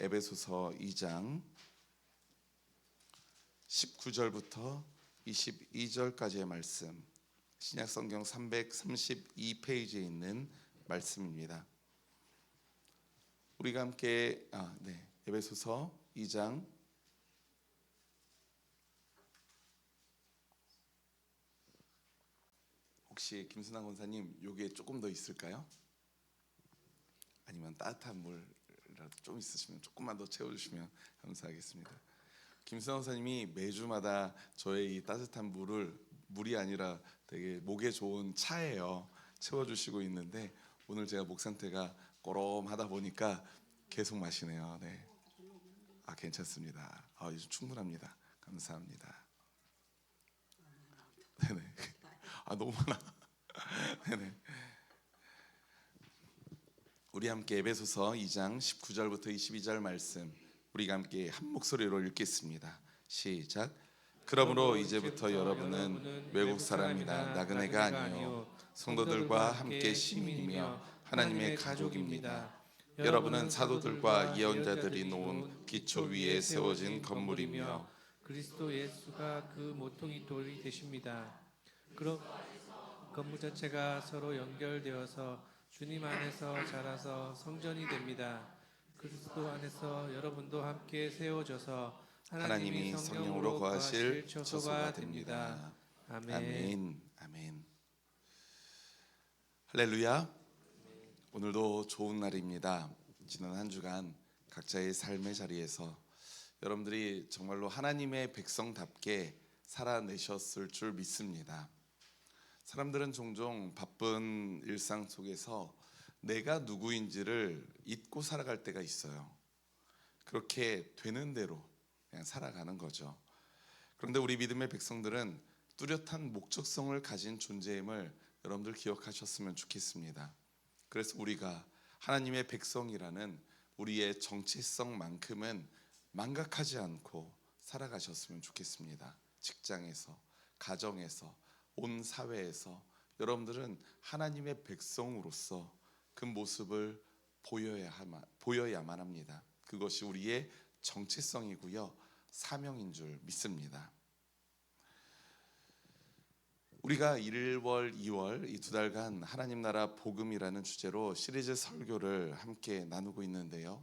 에베소서 2장 19절부터 22절까지의 말씀, 신약성경 332페이지에 있는 말씀입니다. 우리가 함께 에베소서 2장 혹시 김순환 권사님 요게 조금 더 있을까요? 아니면 따뜻한 물이라도 좀 있으시면 조금만 더 채워주시면 감사하겠습니다. 김순환 권사님이 매주마다 저의 이 따뜻한 물이 아니라 되게 목에 좋은 차예요 채워주시고 있는데, 오늘 제가 목 상태가 꼬롬하다 보니까 계속 마시네요. 네, 괜찮습니다. 요즘 충분합니다. 감사합니다. 네네. 너무 많아. 네네. 우리 함께 에베소서 2장 19절부터 22절 말씀, 우리가 함께 한 목소리로 읽겠습니다. 시작. 그러므로 이제부터 여러분은 외국 사람이나 나그네가 아니요 성도들과 함께 시민이며 하나님의 가족입니다. 여러분은 사도들과 예언자들이 놓은 기초 위에 세워진 건물이며 그리스도 예수가 그 모퉁이 돌이 되십니다. 그럼 건물 자체가 서로 연결되어서 주님 안에서 자라서 성전이 됩니다. 그리스도 안에서 여러분도 함께 세워져서 하나님이 성령으로 거하실 처소가 됩니다. 아멘. 아멘. 할렐루야. 오늘도 좋은 날입니다. 지난 한 주간 각자의 삶의 자리에서 여러분들이 정말로 하나님의 백성답게 살아내셨을 줄 믿습니다. 사람들은 종종 바쁜 일상 속에서 내가 누구인지를 잊고 살아갈 때가 있어요. 그렇게 되는 대로 그냥 살아가는 거죠. 그런데 우리 믿음의 백성들은 뚜렷한 목적성을 가진 존재임을 여러분들 기억하셨으면 좋겠습니다. 그래서 우리가 하나님의 백성이라는 우리의 정체성만큼은 망각하지 않고 살아가셨으면 좋겠습니다. 직장에서, 가정에서, 온 사회에서 여러분들은 하나님의 백성으로서 그 모습을 보여야만 합니다. 그것이 우리의 정체성이고요, 사명인 줄 믿습니다. 우리가 1월, 2월 이 두 달간 하나님 나라 복음이라는 주제로 시리즈 설교를 함께 나누고 있는데요,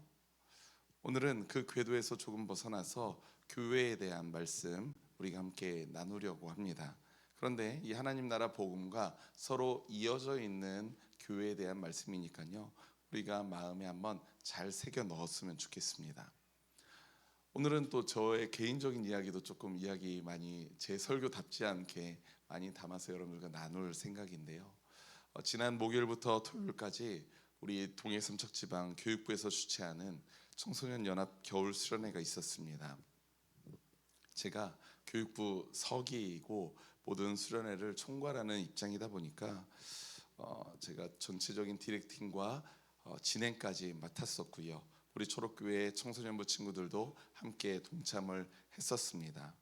오늘은 그 궤도에서 조금 벗어나서 교회에 대한 말씀 우리가 함께 나누려고 합니다. 그런데 이 하나님 나라 복음과 서로 이어져 있는 교회에 대한 말씀이니까요, 우리가 마음에 한번 잘 새겨 넣었으면 좋겠습니다. 오늘은 또 저의 개인적인 이야기도 조금 많이 제 설교답지 않게 많이 담아서 여러분들과 나눌 생각인데요, 지난 목요일부터 토요일까지 우리 동해 삼척지방 교육부에서 주최하는 청소년 연합 겨울 수련회가 있었습니다. 제가 교육부 서기이고 모든 수련회를 총괄하는 입장이다 보니까 제가 전체적인 디렉팅과 진행까지 맡았었고요, 우리 초록교회 청소년부 친구들도 함께 동참을 했었습니다.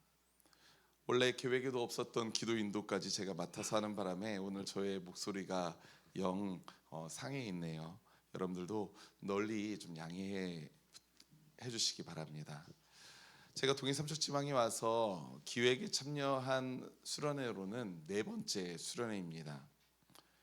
원래 계획에도 없었던 기도 인도까지 제가 맡아서 하는 바람에 오늘 저의 목소리가 영 상해 있네요. 여러분들도 널리 좀 양해해 주시기 바랍니다. 제가 동해 삼척지방에 와서 기획에 참여한 수련회로는 4번째 수련회입니다.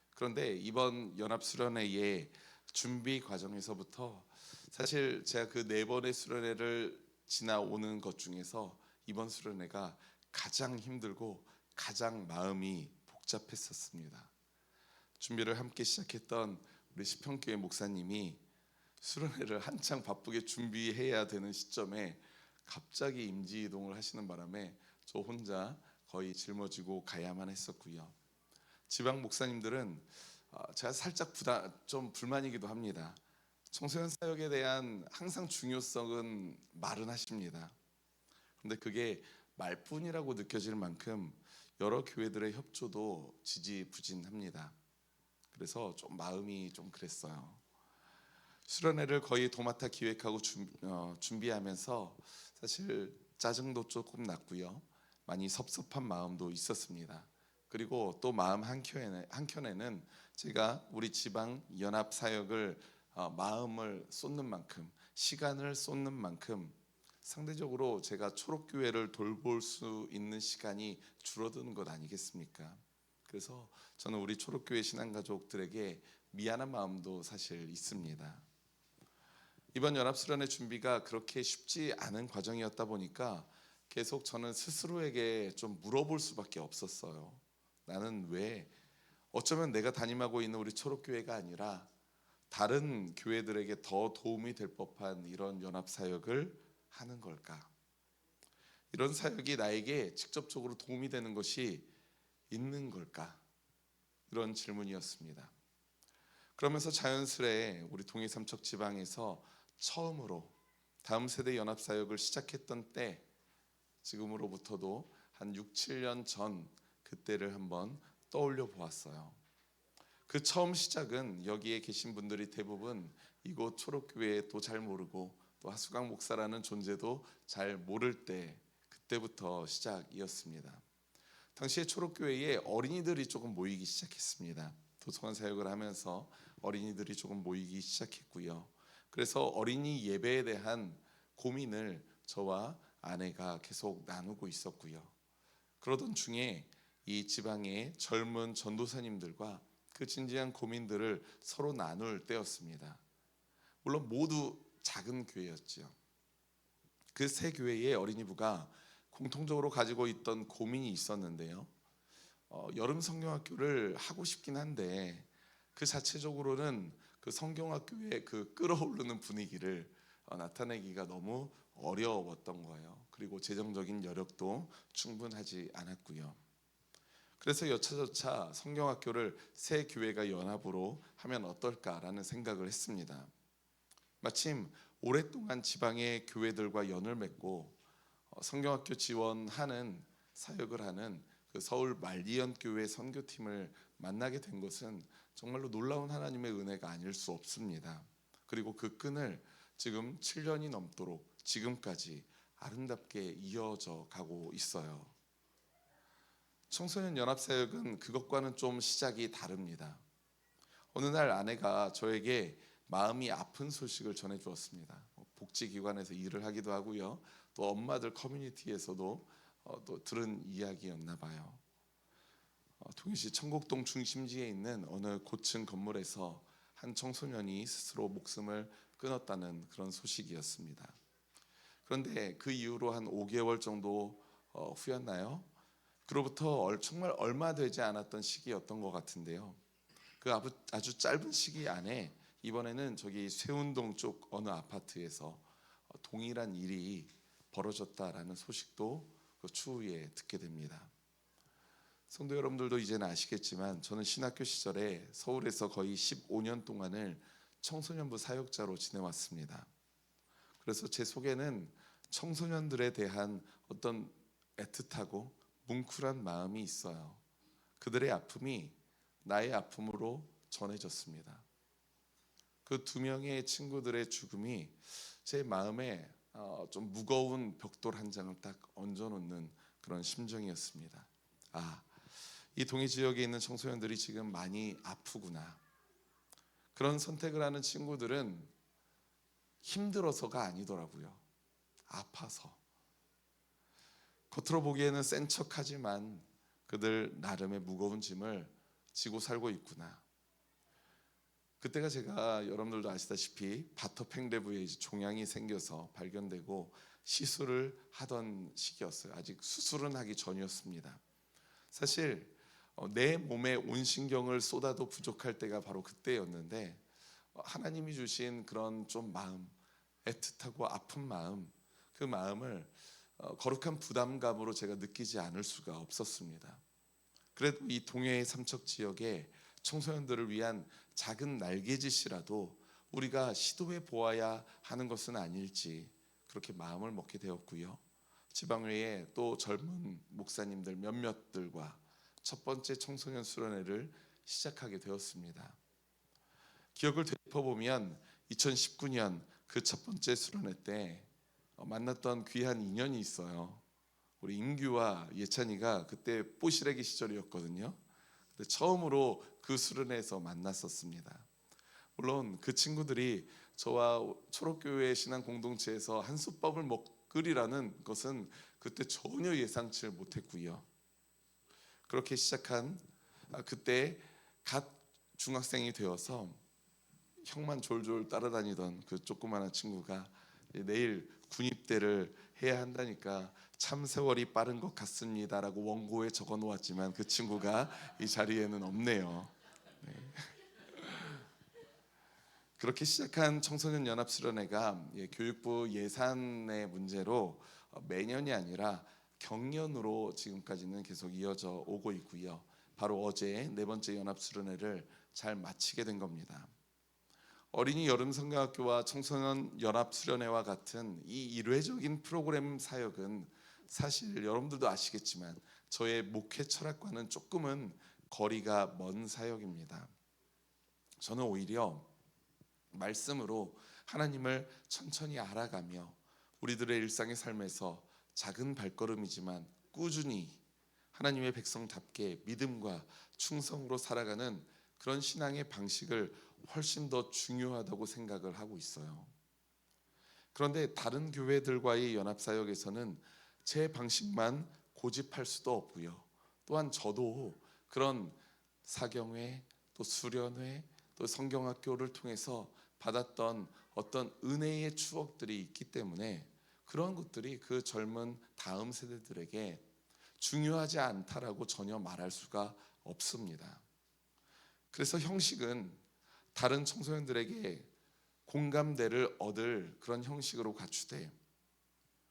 그런데 이번 연합 수련회의 준비 과정에서부터 사실 제가 그 4번의 수련회를 지나오는 것 중에서 이번 수련회가 가장 힘들고 가장 마음이 복잡했었습니다. 준비를 함께 시작했던 우리 시평교회 목사님이 수련회를 한창 바쁘게 준비해야 되는 시점에 갑자기 임지 이동을 하시는 바람에 저 혼자 거의 짊어지고 가야만 했었고요. 지방 목사님들은 제가 살짝 좀 불만이기도 합니다. 청소년 사역에 대한 항상 중요성은 말은 하십니다. 그런데 그게 말뿐이라고 느껴질 만큼 여러 교회들의 협조도 지지부진합니다. 그래서 좀 마음이 좀 그랬어요. 수련회를 거의 도맡아 기획하고 준비하면서 사실 짜증도 조금 났고요, 많이 섭섭한 마음도 있었습니다. 그리고 또 마음 한켠에는 제가 우리 지방 연합 사역을 마음을 쏟는 만큼 시간을 쏟는 만큼 상대적으로 제가 초록교회를 돌볼 수 있는 시간이 줄어드는 것 아니겠습니까? 그래서 저는 우리 초록교회 신앙가족들에게 미안한 마음도 사실 있습니다. 이번 연합수련회 준비가 그렇게 쉽지 않은 과정이었다 보니까 계속 저는 스스로에게 좀 물어볼 수밖에 없었어요. 나는 왜 어쩌면 내가 담임하고 있는 우리 초록교회가 아니라 다른 교회들에게 더 도움이 될 법한 이런 연합 사역을 하는 걸까? 이런 사역이 나에게 직접적으로 도움이 되는 것이 있는 걸까? 이런 질문이었습니다. 그러면서 자연스레 우리 동해 삼척 지방에서 처음으로 다음 세대 연합 사역을 시작했던 때, 지금으로부터도 한 6, 7년 전 그때를 한번 떠올려 보았어요. 그 처음 시작은 여기에 계신 분들이 대부분 이곳 초록교회도 잘 모르고 또 하수강 목사라는 존재도 잘 모를 때, 그때부터 시작이었습니다. 당시에 초록교회에 어린이들이 조금 모이기 시작했습니다. 도서관 사역을 하면서 어린이들이 조금 모이기 시작했고요. 그래서 어린이 예배에 대한 고민을 저와 아내가 계속 나누고 있었고요. 그러던 중에 이 지방의 젊은 전도사님들과 그 진지한 고민들을 서로 나눌 때였습니다. 물론 모두 작은 교회였지요. 그 세 교회의 어린이부가 공통적으로 가지고 있던 고민이 있었는데요. 여름 성경학교를 하고 싶긴 한데 그 자체적으로는 그 성경학교의 그 끌어오르는 분위기를 나타내기가 너무 어려웠던 거예요. 그리고 재정적인 여력도 충분하지 않았고요. 그래서 여차저차 성경학교를 새 교회가 연합으로 하면 어떨까라는 생각을 했습니다. 마침 오랫동안 지방의 교회들과 연을 맺고 성경학교 지원하는 사역을 하는 그 서울 말리언 교회 선교팀을 만나게 된 것은 정말로 놀라운 하나님의 은혜가 아닐 수 없습니다. 그리고 그 끈을 지금 7년이 넘도록 지금까지 아름답게 이어져 가고 있어요. 청소년 연합사역은 그것과는 좀 시작이 다릅니다. 어느 날 아내가 저에게 마음이 아픈 소식을 전해 주었습니다. 복지기관에서 일을 하기도 하고요. 또 엄마들 커뮤니티에서도 또 들은 이야기였나 봐요. 통일시 청곡동 중심지에 있는 어느 고층 건물에서 한 청소년이 스스로 목숨을 끊었다는 그런 소식이었습니다. 그런데 그 이후로 한 5개월 정도 후였나요? 그로부터 정말 얼마 되지 않았던 시기였던 것 같은데요. 그 아주 짧은 시기 안에 이번에는 저기 세운동 쪽 어느 아파트에서 동일한 일이 벌어졌다라는 소식도 그 추후에 듣게 됩니다. 성도 여러분들도 이제는 아시겠지만 저는 신학교 시절에 서울에서 거의 15년 동안을 청소년부 사역자로 지내왔습니다. 그래서 제 속에는 청소년들에 대한 어떤 애틋하고 뭉클한 마음이 있어요. 그들의 아픔이 나의 아픔으로 전해졌습니다. 그 두 명의 친구들의 죽음이 제 마음에 좀 무거운 벽돌 한 장을 딱 얹어놓는 그런 심정이었습니다. 이 동해 지역에 있는 청소년들이 지금 많이 아프구나. 그런 선택을 하는 친구들은 힘들어서가 아니더라고요. 아파서. 겉으로 보기에는 센 척하지만 그들 나름의 무거운 짐을 지고 살고 있구나. 그때가 제가 여러분들도 아시다시피 바터팽레브에 종양이 생겨서 발견되고 시술을 하던 시기였어요. 아직 수술은 하기 전이었습니다. 사실 내 몸에 온 신경을 쏟아도 부족할 때가 바로 그때였는데 하나님이 주신 그런 좀 마음, 애틋하고 아픈 마음, 그 마음을 거룩한 부담감으로 제가 느끼지 않을 수가 없었습니다. 그래도 이 동해 삼척 지역에 청소년들을 위한 작은 날개짓이라도 우리가 시도해 보아야 하는 것은 아닐지 그렇게 마음을 먹게 되었고요. 지방회에 또 젊은 목사님들 몇몇들과 첫 번째 청소년 수련회를 시작하게 되었습니다. 기억을 되짚어보면 2019년 그 첫 번째 수련회 때 만났던 귀한 인연이 있어요. 우리 임규와 예찬이가 그때 뽀시래기 시절이었거든요. 근데 처음으로 그 수련회에서 만났었습니다. 물론 그 친구들이 저와 초록교회 신앙 공동체에서 한솥밥을 먹으리라는 것은 그때 전혀 예상치 못했고요. 그렇게 시작한 그때 갓 중학생이 되어서 형만 졸졸 따라다니던 그 조그마한 친구가 내일 군입대를 해야 한다니까 참 세월이 빠른 것 같습니다라고 원고에 적어 놓았지만 그 친구가 이 자리에는 없네요. 네. 그렇게 시작한 청소년 연합 수련회가 교육부 예산의 문제로 매년이 아니라 경년으로 지금까지는 계속 이어져 오고 있고요. 바로 어제 네 번째 연합 수련회를 잘 마치게 된 겁니다. 어린이 여름 성경학교와 청소년 연합 수련회와 같은 이 일회적인 프로그램 사역은 사실 여러분들도 아시겠지만 저의 목회 철학과는 조금은 거리가 먼 사역입니다. 저는 오히려 말씀으로 하나님을 천천히 알아가며 우리들의 일상의 삶에서 작은 발걸음이지만 꾸준히 하나님의 백성답게 믿음과 충성으로 살아가는 그런 신앙의 방식을 훨씬 더 중요하다고 생각을 하고 있어요. 그런데 다른 교회들과의 연합사역에서는 제 방식만 고집할 수도 없고요. 또한 저도 그런 사경회, 또 수련회, 또 성경학교를 통해서 받았던 어떤 은혜의 추억들이 있기 때문에 그런 것들이 그 젊은 다음 세대들에게 중요하지 않다라고 전혀 말할 수가 없습니다. 그래서 형식은 다른 청소년들에게 공감대를 얻을 그런 형식으로 갖추되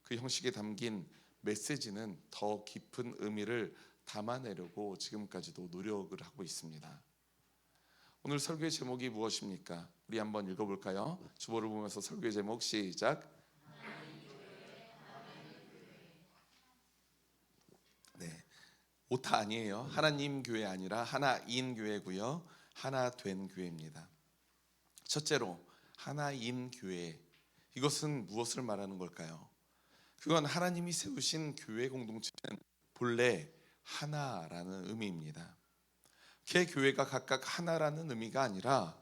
그 형식에 담긴 메시지는 더 깊은 의미를 담아내려고 지금까지도 노력을 하고 있습니다. 오늘 설교의 제목이 무엇입니까? 우리 한번 읽어볼까요? 주보를 보면서 설교의 제목 시작. 네, 오타 아니에요. 하나님 교회 아니라 하나인 교회고요. 하나 된 교회입니다. 첫째로 하나인 교회, 이것은 무엇을 말하는 걸까요? 그건 하나님이 세우신 교회 공동체는 본래 하나라는 의미입니다. 개교회가 각각 하나라는 의미가 아니라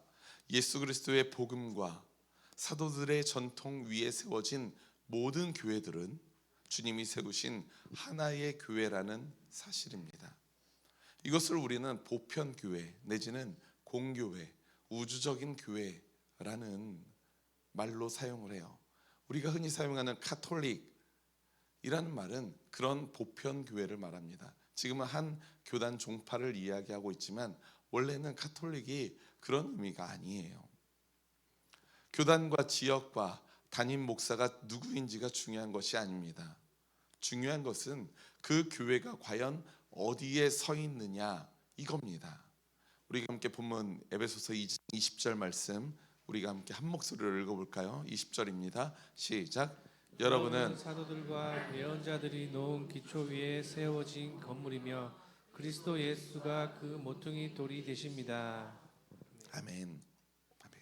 예수 그리스도의 복음과 사도들의 전통 위에 세워진 모든 교회들은 주님이 세우신 하나의 교회라는 사실입니다. 이것을 우리는 보편교회 내지는 공교회, 우주적인 교회라는 말로 사용을 해요. 우리가 흔히 사용하는 카톨릭이라는 말은 그런 보편교회를 말합니다. 지금은 한 교단 종파를 이야기하고 있지만 원래는 카톨릭이 그런 의미가 아니에요. 교단과 지역과 담임 목사가 누구인지가 중요한 것이 아닙니다. 중요한 것은 그 교회가 과연 어디에 서 있느냐 이겁니다. 우리가 함께 본문 에베소서 20절 말씀 우리가 함께 한 목소리로 읽어볼까요? 20절입니다. 시작. 여러분은 사도들과 예언자들이 놓은 기초 위에 세워진 건물이며 그리스도 예수가 그 모퉁이 돌이 되십니다. 아멘. 아멘.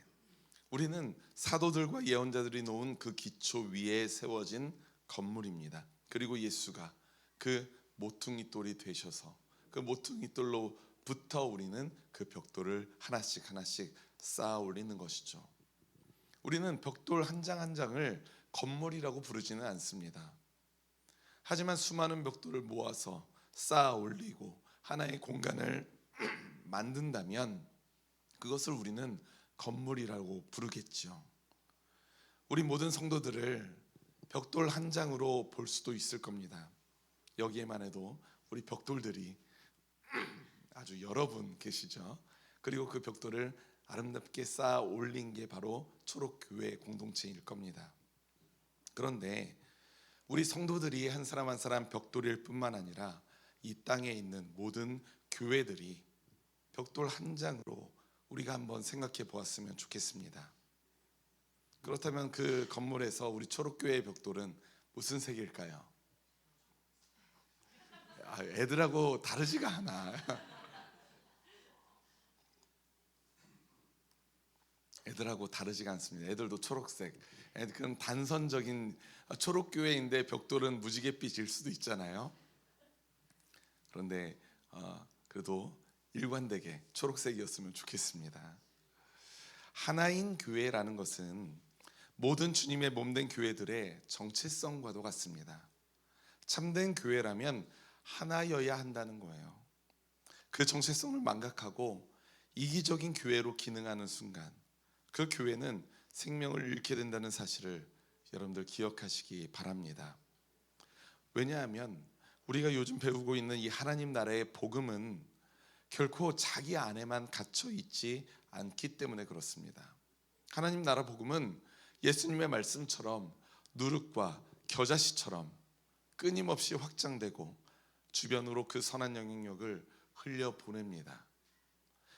우리는 사도들과 예언자들이 놓은 그 기초 위에 세워진 건물입니다. 그리고 예수가 그 모퉁이 돌이 되셔서 그 모퉁이 돌로부터 우리는 그 벽돌을 하나씩 하나씩 쌓아 올리는 것이죠. 우리는 벽돌 한 장 한 장을 건물이라고 부르지는 않습니다. 하지만 수많은 벽돌을 모아서 쌓아 올리고 하나의 공간을 만든다면 그것을 우리는 건물이라고 부르겠죠. 우리 모든 성도들을 벽돌 한 장으로 볼 수도 있을 겁니다. 여기에만 해도 우리 벽돌들이 아주 여러 분 계시죠. 그리고 그 벽돌을 아름답게 쌓아 올린 게 바로 초록교회 공동체일 겁니다. 그런데 우리 성도들이 한 사람 한 사람 벽돌일 뿐만 아니라 이 땅에 있는 모든 교회들이 벽돌 한 장으로 우리가 한번 생각해 보았으면 좋겠습니다. 그렇다면 그 건물에서 우리 초록교회의 벽돌은 무슨 색일까요? 애들하고 다르지가 않아. 애들하고 다르지가 않습니다. 애들도 초록색. 그런 단선적인 초록교회인데 벽돌은 무지갯빛일 수도 있잖아요. 그런데 그래도 일관되게 초록색이었으면 좋겠습니다. 하나인 교회라는 것은 모든 주님의 몸된 교회들의 정체성과도 같습니다. 참된 교회라면 하나여야 한다는 거예요. 그 정체성을 망각하고 이기적인 교회로 기능하는 순간 그 교회는 생명을 잃게 된다는 사실을 여러분들 기억하시기 바랍니다. 왜냐하면 우리가 요즘 배우고 있는 이 하나님 나라의 복음은 결코 자기 안에만 갇혀 있지 않기 때문에 그렇습니다. 하나님 나라 복음은 예수님의 말씀처럼 누룩과 겨자씨처럼 끊임없이 확장되고 주변으로 그 선한 영향력을 흘려보냅니다.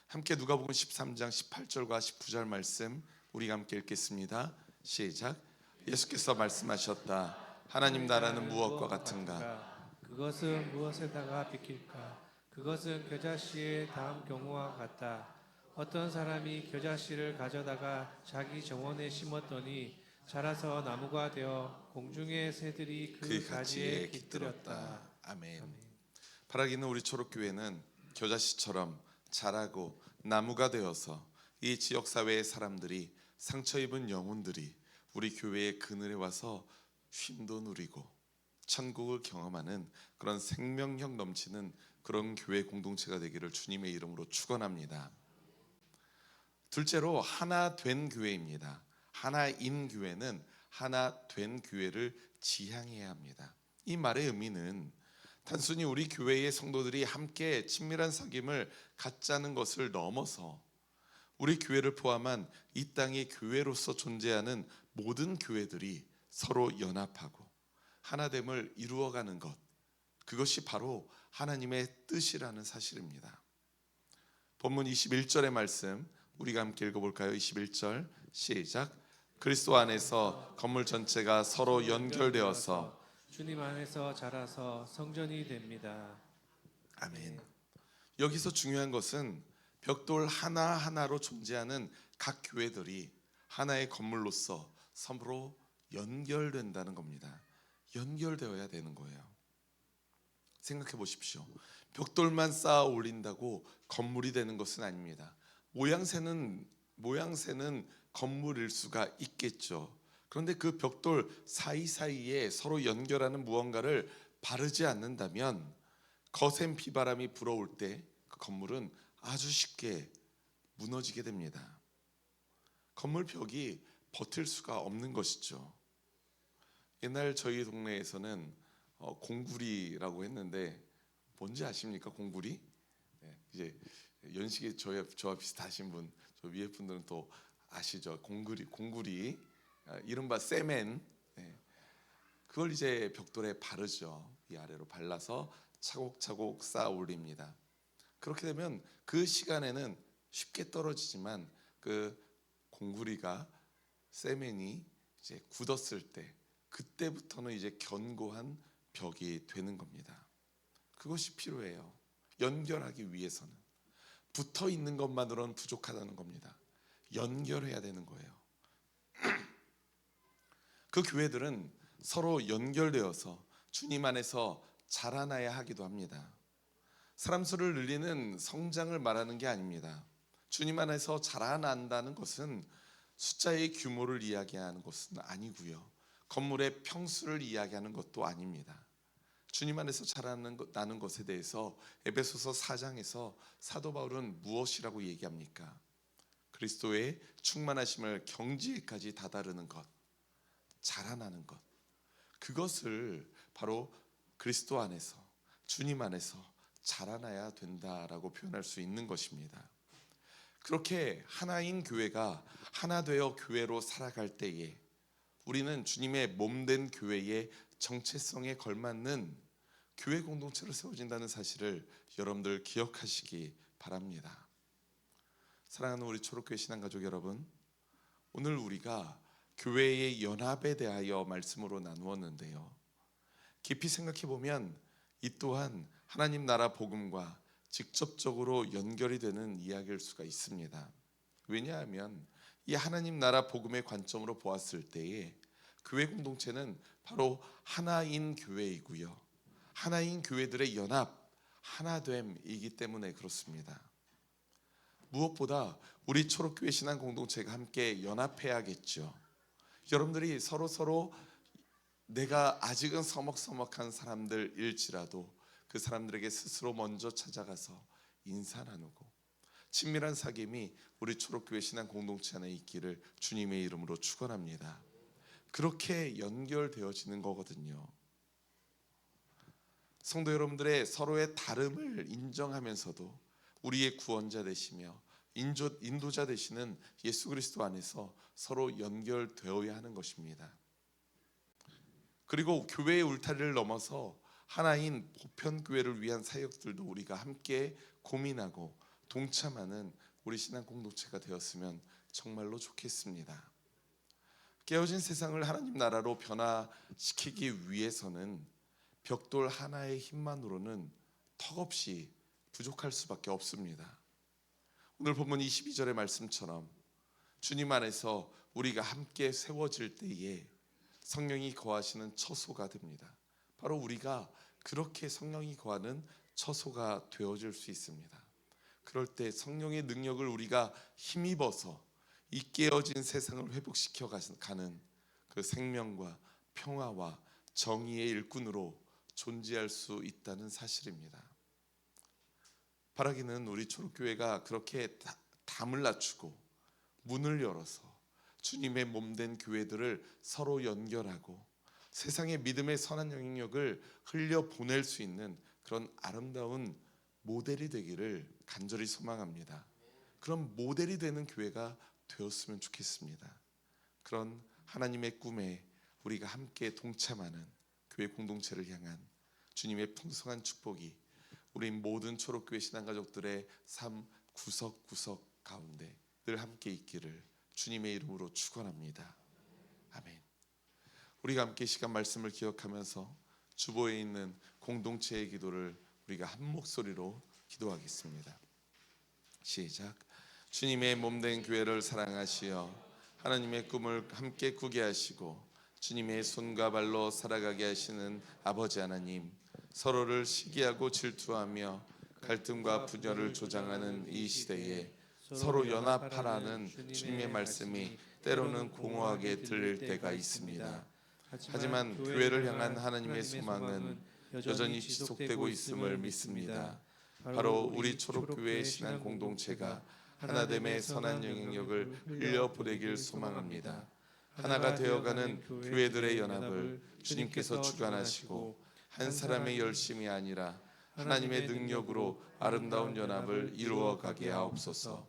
함께 누가복음 13장 18절과 19절 말씀 우리가 함께 읽겠습니다. 시작. 예수께서 말씀하셨다. 하나님 나라는 무엇과 같은가? 그것은 무엇에다가 비킬까? 그것은 겨자씨의 다음 경우와 같다. 어떤 사람이 겨자씨를 가져다가 자기 정원에 심었더니 자라서 나무가 되어 공중의 새들이 그 가지에 깃들었다. 아멘. 바라기는 우리 초록교회는 겨자씨처럼 자라고 나무가 되어서 이 지역사회의 사람들이 상처 입은 영혼들이 우리 교회의 그늘에 와서 쉼도 누리고 천국을 경험하는 그런 생명력 넘치는 그런 교회 공동체가 되기를 주님의 이름으로 축원합니다. 둘째로 하나 된 교회입니다. 하나인 교회는 하나 된 교회를 지향해야 합니다. 이 말의 의미는 단순히 우리 교회의 성도들이 함께 친밀한 사귐을 갖자는 것을 넘어서 우리 교회를 포함한 이 땅의 교회로서 존재하는 모든 교회들이 서로 연합하고 하나됨을 이루어가는 것, 그것이 바로 하나님의 뜻이라는 사실입니다. 본문 21절의 말씀 우리가 함께 읽어볼까요? 21절 시작. 그리스도 안에서 건물 전체가 서로 연결되어서 주님 안에서 자라서 성전이 됩니다. 아멘. 여기서 중요한 것은 벽돌 하나하나로 존재하는 각 교회들이 하나의 건물로서 서로 연결된다는 겁니다. 연결되어야 되는 거예요. 생각해 보십시오. 벽돌만 쌓아 올린다고 건물이 되는 것은 아닙니다. 모양새는 건물일 수가 있겠죠. 그런데 그 벽돌 사이사이에 서로 연결하는 무언가를 바르지 않는다면 거센 비바람이 불어올 때 그 건물은 아주 쉽게 무너지게 됩니다. 건물 벽이 버틸 수가 없는 것이죠. 옛날 저희 동네에서는 공구리라고 했는데 뭔지 아십니까? 공구리? 네, 이제 연식이 저와 비슷하신 분, 저 위에 분들은 또 아시죠? 공구리, 이른바 세멘. 네, 그걸 이제 벽돌에 바르죠. 이 아래로 발라서 차곡차곡 쌓아 올립니다. 그렇게 되면 그 시간에는 쉽게 떨어지지만 그 공구리가 세멘이 이제 굳었을 때 그때부터는 이제 견고한 벽이 되는 겁니다. 그것이 필요해요. 연결하기 위해서는 붙어 있는 것만으로는 부족하다는 겁니다. 연결해야 되는 거예요. 그 교회들은 서로 연결되어서 주님 안에서 자라나야 하기도 합니다. 사람 수를 늘리는 성장을 말하는 게 아닙니다. 주님 안에서 자라난다는 것은 숫자의 규모를 이야기하는 것은 아니고요. 건물의 평수를 이야기하는 것도 아닙니다. 주님 안에서 자라나는 것에 대해서 에베소서 4장에서 사도 바울은 무엇이라고 얘기합니까? 그리스도의 충만하심을 경지에까지 다다르는 것, 자라나는 것, 그것을 바로 그리스도 안에서 주님 안에서 자라나야 된다라고 표현할 수 있는 것입니다. 그렇게 하나인 교회가 하나 되어 교회로 살아갈 때에 우리는 주님의 몸된 교회의 정체성에 걸맞는 교회 공동체로 세워진다는 사실을 여러분들 기억하시기 바랍니다. 사랑하는 우리 초록교회 신앙가족 여러분, 오늘 우리가 교회의 연합에 대하여 말씀으로 나누었는데요. 깊이 생각해 보면 이 또한 하나님 나라 복음과 직접적으로 연결이 되는 이야기일 수가 있습니다. 왜냐하면 이 하나님 나라 복음의 관점으로 보았을 때에 교회 공동체는 바로 하나인 교회이고요. 하나인 교회들의 연합, 하나됨이기 때문에 그렇습니다. 무엇보다 우리 초록교회 신앙 공동체가 함께 연합해야겠죠. 여러분들이 서로 내가 아직은 서먹서먹한 사람들일지라도 그 사람들에게 스스로 먼저 찾아가서 인사 나누고 친밀한 사귐이 우리 초록교회 신앙 공동체 안에 있기를 주님의 이름으로 축원합니다. 그렇게 연결되어지는 거거든요. 성도 여러분들의 서로의 다름을 인정하면서도 우리의 구원자 되시며 인도자 되시는 예수 그리스도 안에서 서로 연결되어야 하는 것입니다. 그리고 교회의 울타리를 넘어서 하나인 보편교회를 위한 사역들도 우리가 함께 고민하고 동참하는 우리 신앙 공동체가 되었으면 정말로 좋겠습니다. 깨어진 세상을 하나님 나라로 변화시키기 위해서는 벽돌 하나의 힘만으로는 턱없이 부족할 수밖에 없습니다. 오늘 본문 22절의 말씀처럼 주님 안에서 우리가 함께 세워질 때에 성령이 거하시는 처소가 됩니다. 바로 우리가 그렇게 성령이 거하는 처소가 되어질 수 있습니다. 그럴 때 성령의 능력을 우리가 힘입어서 이 깨어진 세상을 회복시켜 가는 그 생명과 평화와 정의의 일꾼으로 존재할 수 있다는 사실입니다. 바라기는 우리 초록교회가 그렇게 담을 낮추고 문을 열어서 주님의 몸된 교회들을 서로 연결하고 세상의 믿음의 선한 영향력을 흘려보낼 수 있는 그런 아름다운 모델이 되기를 간절히 소망합니다. 그런 모델이 되는 교회가 되었으면 좋겠습니다. 그런 하나님의 꿈에 우리가 함께 동참하는 교회 공동체를 향한 주님의 풍성한 축복이 우리 모든 초록교회 신앙가족들의 삶 구석구석 가운데 늘 함께 있기를 주님의 이름으로 축원합니다. 아멘. 우리가 함께 시간 말씀을 기억하면서 주보에 있는 공동체의 기도를 우리가 한 목소리로 기도하겠습니다. 시작. 주님의 몸된 교회를 사랑하시어 하나님의 꿈을 함께 꾸게 하시고 주님의 손과 발로 살아가게 하시는 아버지 하나님, 서로를 시기하고 질투하며 갈등과 분열을 조장하는 이 시대에 서로 연합하라는 주님의 말씀이 때로는 공허하게 들릴 때가 있습니다. 하지만 교회를 향한 하나님의 소망은 여전히 지속되고 있음을 믿습니다. 바로 우리 초록교회 신앙 공동체가 하나됨의 선한 영향력을 흘려보내길 소망합니다. 하나가 되어가는 교회들의 연합을 주님께서 주관하시고 한 사람의 열심이 아니라 하나님의 능력으로 아름다운 연합을 이루어 가게 하옵소서.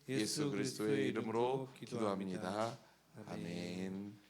예수 그리스도의 이름으로 기도합니다. 아멘.